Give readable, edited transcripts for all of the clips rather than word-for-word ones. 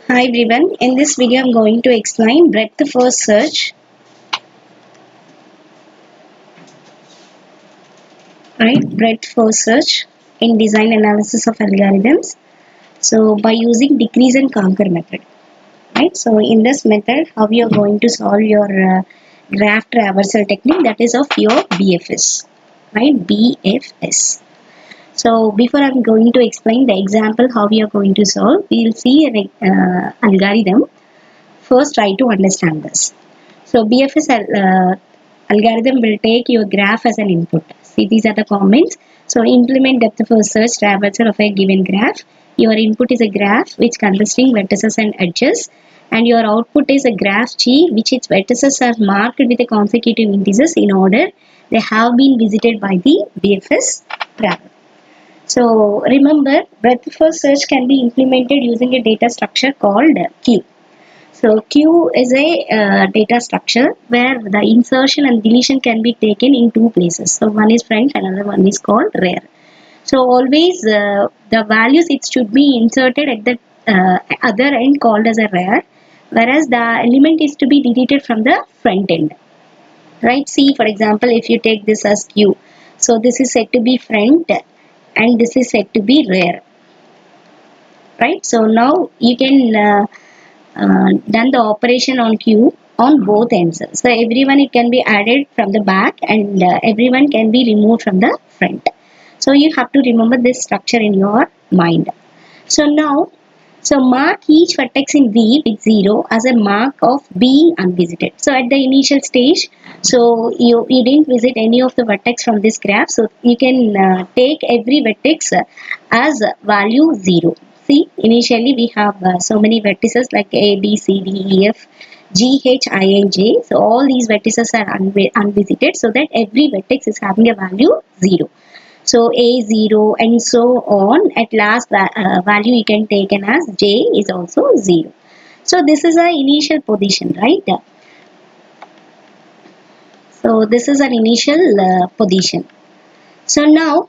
Hi everyone, in this video I'm going to explain breadth first search, right? Breadth first search in design analysis of algorithms. So by using decrease and conquer method, right? So in this method, how you are going to solve your graph traversal technique, that is of your BFS, right? BFS. So before I'm going to explain the example how we are going to solve, we will see an algorithm. First, try to understand this. So BFS algorithm will take your graph as an input. See, these are the comments. So implement depth first search traversal of a given graph. Your input is a graph which consisting vertices and edges, and your output is a graph G which its vertices are marked with a consecutive indices in order they have been visited by the BFS travel. So remember, breadth first search can be implemented using a data structure called queue. So queue is a data structure where the insertion and deletion can be taken in two places. So one is front, another one is called rear. So always the values it should be inserted at the other end called as a rear, whereas the element is to be deleted from the front end. Right? See, for example, if you take this as queue, so this is said to be front and this is said to be rear. Right? So now you can done the operation on queue on both ends. So everyone it can be added from the back and everyone can be removed from the front. So you have to remember this structure in your mind. So now, so mark each vertex in V with 0 as a mark of being unvisited. So at the initial stage, so you didn't visit any of the vertex from this graph. So you can take every vertex as value 0. See, initially we have so many vertices like A, B, C, D, E, F, G, H, I, and J. So all these vertices are unvisited, so that every vertex is having a value 0. So A0 and so on. At last value you can take as J is also 0. So this is our initial position, right? So this is an initial position. So now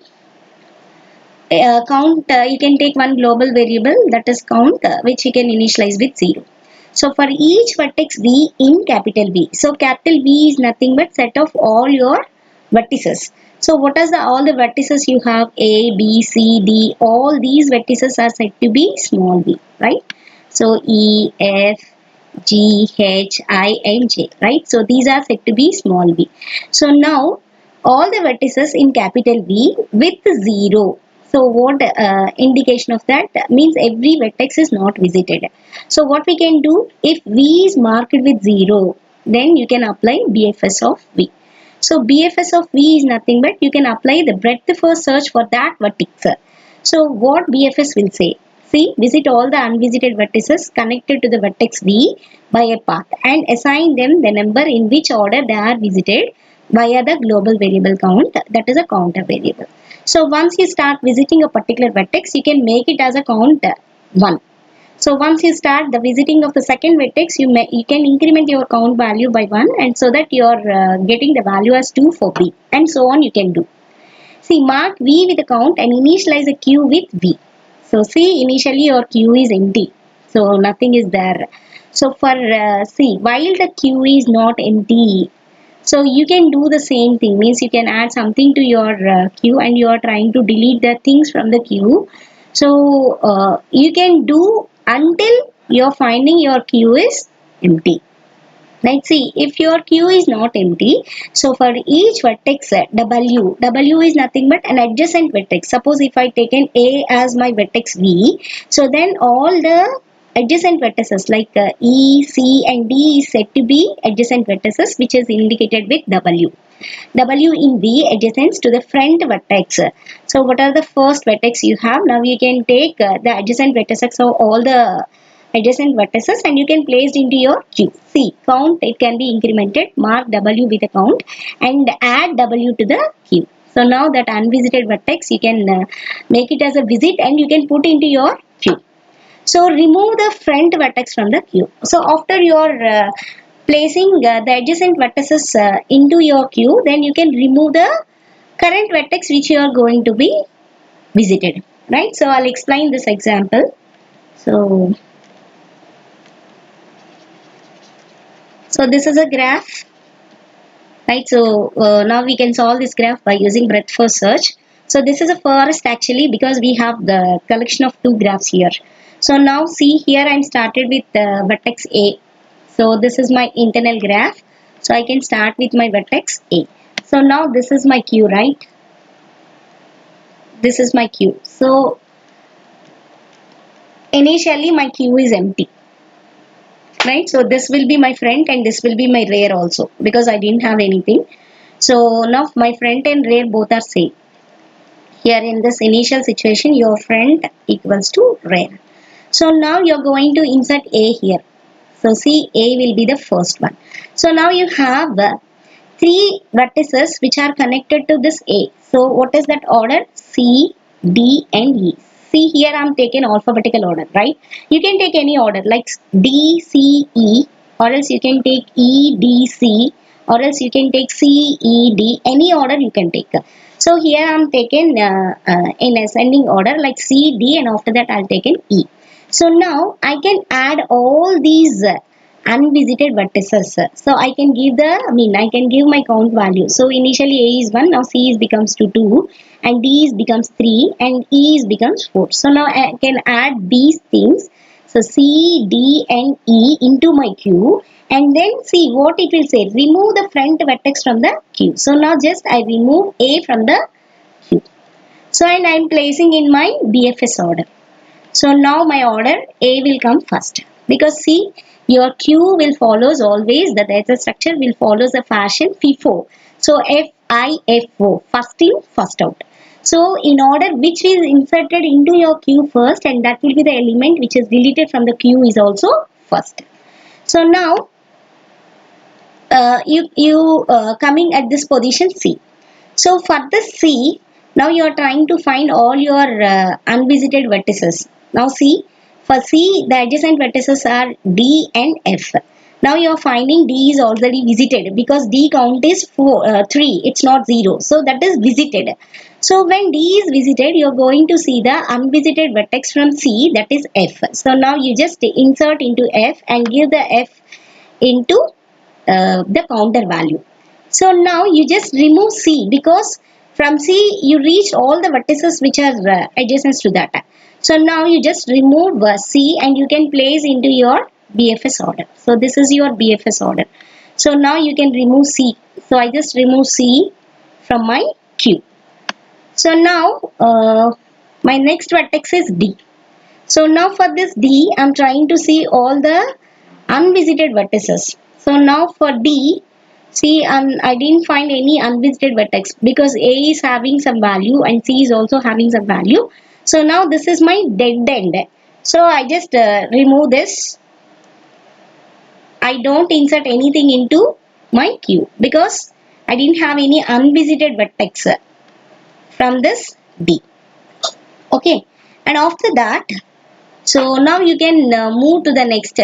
count, you can take one global variable, that is count, which you can initialize with 0. So for each vertex V in capital V. So capital V is nothing but set of all your vertices. So what are all the vertices you have? A, B, C, D. All these vertices are said to be small v, right? So E, F, G, H, I, and J, right? So these are said to be small v. So now all the vertices in capital V with 0. So what indication of that means every vertex is not visited. So what we can do, if V is marked with 0, then you can apply BFS of V. So BFS of V is nothing but you can apply the breadth first search for that vertex. So what BFS will say? See, visit all the unvisited vertices connected to the vertex V by a path and assign them the number in which order they are visited via the global variable count, that is a counter variable. So once you start visiting a particular vertex, you can make it as a count 1. So once you start the visiting of the second vertex, you can increment your count value by 1, and so that you are getting the value as 2 for B, and so on you can do. See, mark V with a count and initialize a queue with V. So see, initially your queue is empty. So nothing is there. So for see, while the queue is not empty, so you can do the same thing. Means you can add something to your queue and you are trying to delete the things from the queue. So you can do until you're finding your queue is empty. Like see, if your queue is not empty, so for each vertex W is nothing but an adjacent vertex. Suppose if I taken A as my vertex V, so then all the adjacent vertices like E, C and D is said to be adjacent vertices, which is indicated with W. W in V adjacents to the front vertex. So what are the first vertex you have? Now you can take the adjacent vertices of all the adjacent vertices and you can place it into your queue. See, count, it can be incremented, mark W with a count and add W to the queue. So now that unvisited vertex you can make it as a visit and you can put into your queue. So remove the front vertex from the queue. So after your placing the adjacent vertices into your queue, then you can remove the current vertex which you are going to be visited, right? So I'll explain this example. So So this is a graph, right? So now we can solve this graph by using breadth first search. So this is a forest actually, because we have the collection of two graphs here. So now see here, I'm started with vertex A. So this is my internal graph, so I can start with my vertex A. So now this is my Q, right? This is my Q. So initially my Q is empty, right? So this will be my front and this will be my rear also, because I didn't have anything. So now my front and rear both are same. Here in this initial situation, your front equals to rear. So now you're going to insert A here. So see, A will be the first one. So now you have three vertices which are connected to this A. So what is that order? C, D and E. See here, I'm taking alphabetical order, right? You can take any order like D, C, E, or else you can take E, D, C, or else you can take C, E, D. Any order you can take. So here I'm taking in ascending order like C, D, and after that I'll take an E. So now I can add all these unvisited vertices. So I can give I can give my count value. So initially A is 1, now C is becomes to 2, and D is becomes 3, and E is becomes 4. So now I can add these things. So C, D and E into my Q, and then see what it will say. Remove the front vertex from the Q. So now just I remove A from the Q. So and I am placing in my BFS order. So now my order A will come first, because see, your Q will follows always, the data structure will follows the fashion FIFO. So FIFO, first in first out. So in order which is inserted into your Q first, and that will be the element which is deleted from the Q is also first. So now you coming at this position C. So for this C, now you are trying to find all your unvisited vertices. Now see, for C, the adjacent vertices are D and F. Now you are finding D is already visited, because D count is 3, it's not 0. So that is visited. So when D is visited, you are going to see the unvisited vertex from C, that is F. So now you just insert into F and give the F into the counter value. So now you just remove C, because from C you reach all the vertices which are adjacent to that. So now you just remove C and you can place into your BFS order. So this is your BFS order. So now you can remove C. So I just remove C from my Q. So now my next vertex is D. So now for this D, I'm trying to see all the unvisited vertices. So now for D, see, I didn't find any unvisited vertex, because A is having some value and C is also having some value. So now this is my dead end. So I just remove this. I don't insert anything into my Q, because I didn't have any unvisited vertex from this D. Okay, and after that, so now you can move to the next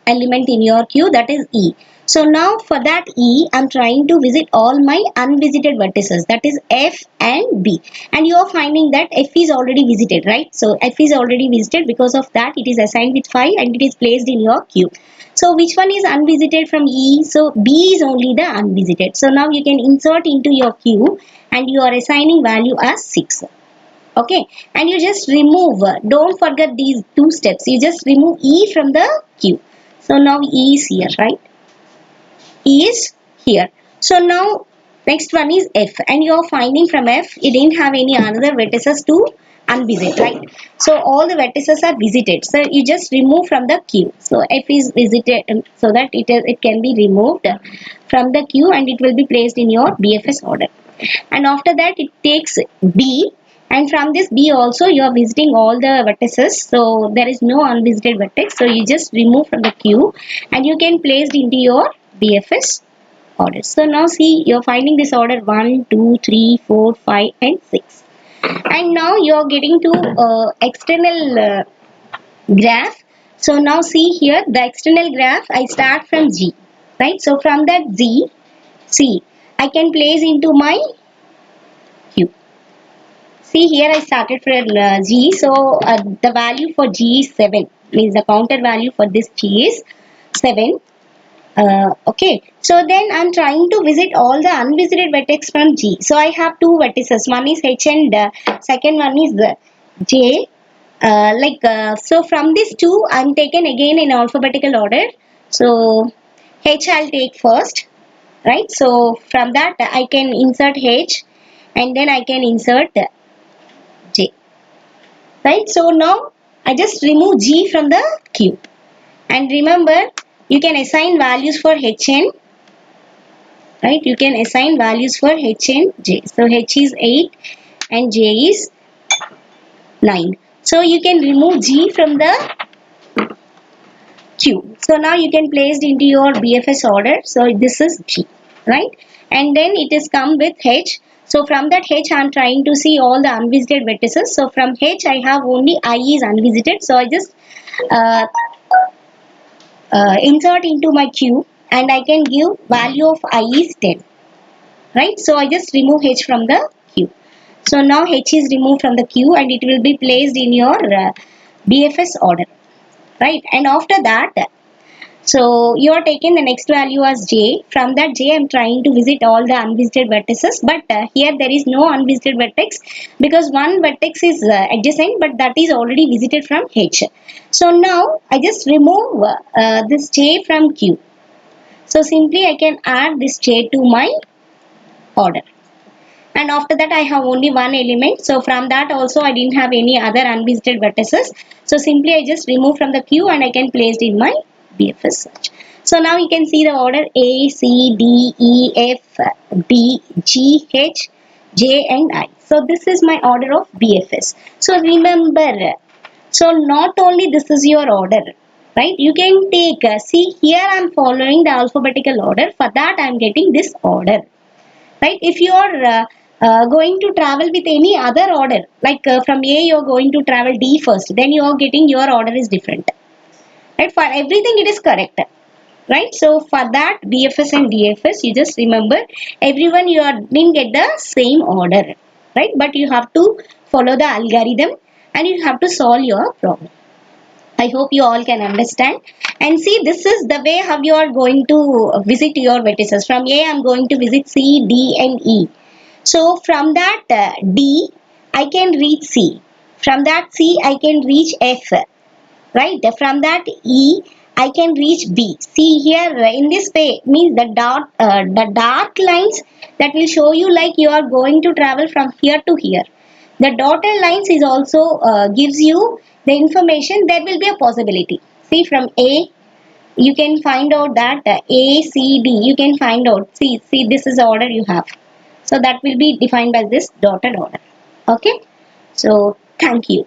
element in your queue, that is E. So now for that E, I'm trying to visit all my unvisited vertices, that is F and B. And you are finding that F is already visited, right? So F is already visited, because of that it is assigned with 5 and it is placed in your queue. So which one is unvisited from E? So B is only the unvisited. So now you can insert into your queue and you are assigning value as 6. Okay, and you just remove, don't forget these two steps, you just remove E from the Q. So now E is here, right? E is here. So now next one is F, and you are finding from F you didn't have any another vertices to unvisit, right? So all the vertices are visited, so you just remove from the Q. So F is visited, so that it can be removed from the Q and it will be placed in your BFS order. And after that it takes B, and from this B also you are visiting all the vertices, so there is no unvisited vertex, so you just remove from the Q and you can place it into your BFS order. So now see, you are finding this order 1, 2, 3, 4, 5 and 6. And now you are getting to external graph. So now see here, the external graph, I start from G, right? So from that Z, see, I can place into my Q. See here, I started from G, so the value for G is 7, means the counter value for this G is 7. Okay, so then I'm trying to visit all the unvisited vertex from G. So I have two vertices. One is H and second one is J. So from these two, I'm taken again in alphabetical order. So H I'll take first, right? So from that I can insert H, and then I can insert J, right? So now I just remove G from the cube, and remember you can assign values for H and, right? You can assign values for H and J. So H is 8 and J is 9. So you can remove G from the Q. So now you can place it into your BFS order. So this is G, right? And then it is come with H. So from that H I am trying to see all the unvisited vertices. So from H I have only I is unvisited. So I just uh, insert into my Q, and I can give value of I is 10, right? So I just remove H from the Q. So now H is removed from the Q, and it will be placed in your BFS order, right? And after that, so you are taking the next value as J. From that J, I am trying to visit all the unvisited vertices, but here there is no unvisited vertex because one vertex is adjacent, but that is already visited from H. So now I just remove this J from Q. So simply I can add this J to my order. And after that I have only one element, so from that also I didn't have any other unvisited vertices, so simply I just remove from the queue and I can place it in my BFS search. So now you can see the order A, C, D, E, F, B, G, H, J and I. So this is my order of BFS. So remember, so not only this is your order, right? You can take, see here I am following the alphabetical order, for that I am getting this order, right? If you are going to travel with any other order, like from A you are going to travel D first, then you are getting your order is different, right? For everything it is correct, right? So for that BFS and DFS, you just remember everyone you are didn't get the same order, right? But you have to follow the algorithm and you have to solve your problem. I hope you all can understand. And see, this is the way how you are going to visit your vertices. From A, I am going to visit C, D, and E. So from that D, I can reach C. From that C, I can reach F. Right? From that E, I can reach B. See here in this way means the dark lines that will show you like you are going to travel from here to here. The dotted lines is also gives you the information there will be a possibility. See from A, you can find out that A, C, D, you can find out. See this is the order you have. So that will be defined by this dotted order. Okay. So thank you.